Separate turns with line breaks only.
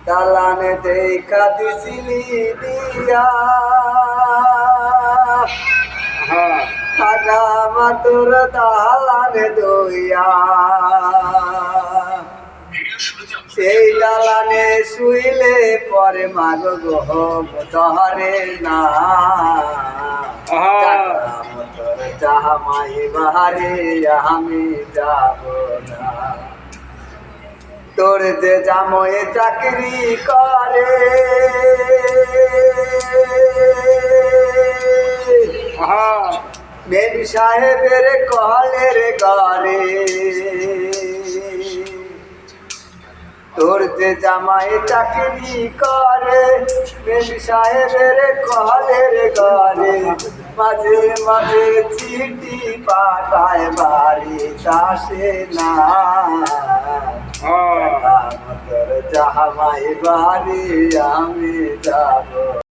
দালানে দেখা দিছিলি দিয়া খাগা মাতুর দালানে দইয়া সেই দালানে শুইলে পরে মাগ গহ ধরে না মতর জামাই বাহারে আমি যাব না তোর যে জামাই চাকরি করে মেম সাহেবের কলের ঘরে তোর যে জামাই চাকরি করে মেম সাহেবের কলের ঘরে মাঝে মাঝে চিঠি পাঠায় বাড়ি আসে না জামাই বাড়ি আমি যাব।